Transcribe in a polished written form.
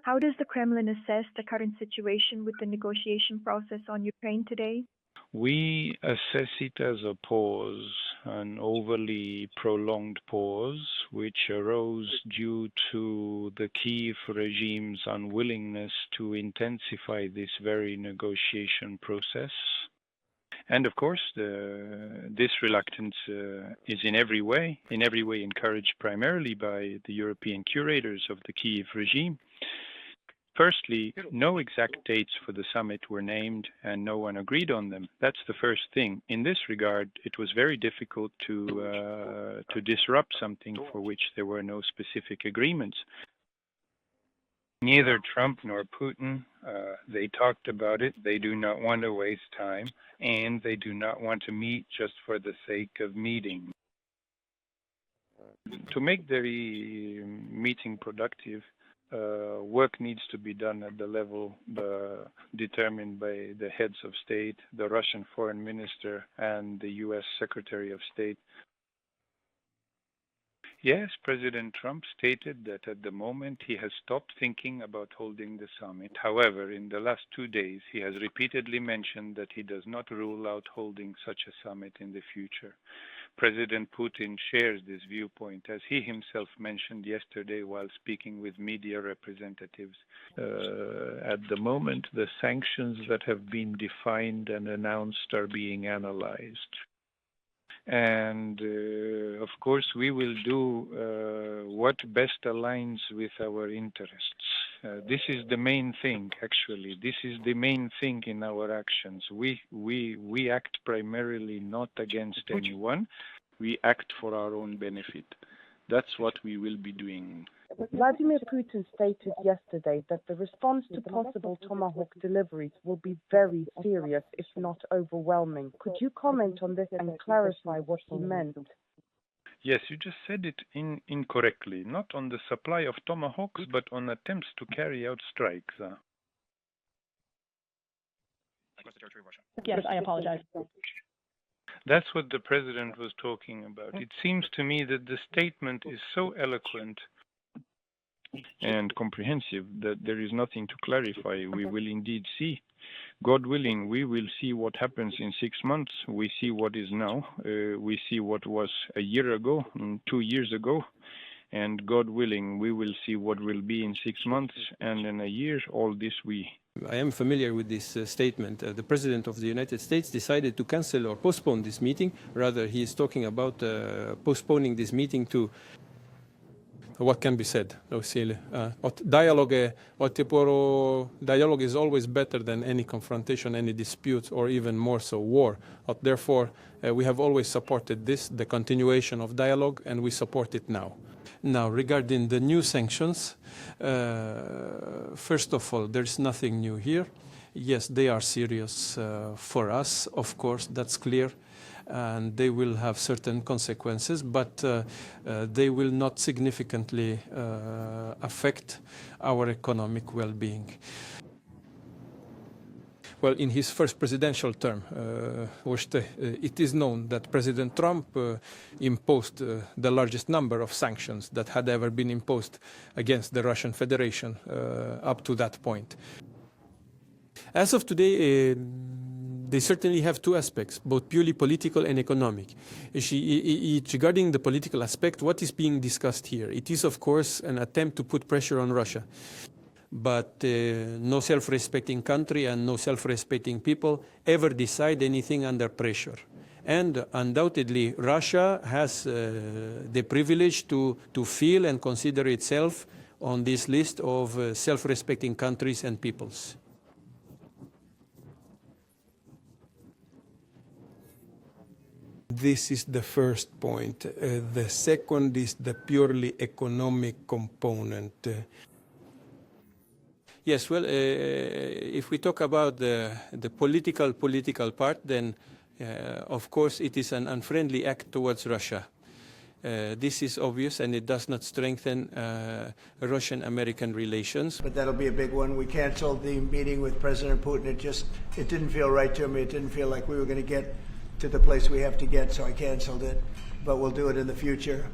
How does the Kremlin assess the current situation with the negotiation process on Ukraine today? We assess it as a pause, an overly prolonged pause, which arose due to the Kyiv regime's unwillingness to intensify this very negotiation process. And of course, this reluctance is in every way encouraged primarily by the European curators of the Kyiv regime. Firstly, no exact dates for the summit were named and no one agreed on them. That's the first thing. In this regard, it was very difficult to disrupt something for which there were no specific agreements. Neither Trump nor Putin, they talked about it. They do not want to waste time, and they do not want to meet just for the sake of meeting. To make the meeting productive, work needs to be done at the level determined by the heads of state, the Russian foreign minister, and the U.S. Secretary of State. Yes, President Trump stated that at the moment he has stopped thinking about holding the summit. However, in the last 2 days, he has repeatedly mentioned that he does not rule out holding such a summit in the future. President Putin shares this viewpoint, as he himself mentioned yesterday while speaking with media representatives. At the moment, the sanctions that have been defined and announced are being analyzed. And of course, we will do what best aligns with our interests. This is the main thing, actually. This is the main thing in our actions. We act primarily not against anyone. We act for our own benefit. That's what we will be doing. Vladimir Putin stated yesterday that the response to possible Tomahawk deliveries will be very serious, if not overwhelming. Could you comment on this and clarify what he meant? Yes, you just said it incorrectly. Not on the supply of Tomahawks, but on attempts to carry out strikes. Yes, I apologize. That's what the president was talking about. It seems to me that the statement is so eloquent and comprehensive that there is nothing to clarify. We will indeed see. God willing, we will see what happens in 6 months. We see what is now. We see what was a year ago, 2 years ago. And God willing, we will see what will be in 6 months and in a year. All this I am familiar with this statement. The President of the United States decided to cancel or postpone this meeting. Rather, he is talking about postponing this meeting to what can be said. Dialogue is always better than any confrontation, any dispute, or even more so war. Therefore, we have always supported this, the continuation of dialogue, and we support it now. Now, regarding the new sanctions, first of all, there's nothing new here. Yes, they are serious for us, of course, that's clear. And they will have certain consequences, but they will not significantly affect our economic well-being. Well, in his first presidential term, it is known that President Trump imposed the largest number of sanctions that had ever been imposed against the Russian Federation up to that point. As of today, they certainly have two aspects, both purely political and economic. Regarding the political aspect, what is being discussed here? It is, of course, an attempt to put pressure on Russia. But no self-respecting country and no self-respecting people ever decide anything under pressure. And undoubtedly, Russia has the privilege to feel and consider itself on this list of self-respecting countries and peoples. This is the first point. The second is the purely economic component. Yes, well, if we talk about the political part, then of course it is an unfriendly act towards Russia. This is obvious, and it does not strengthen Russian-American relations. But that'll be a big one. We canceled the meeting with President Putin. It didn't feel right to me. It didn't feel like we were going to get to the place we have to get, so I canceled it. But we'll do it in the future.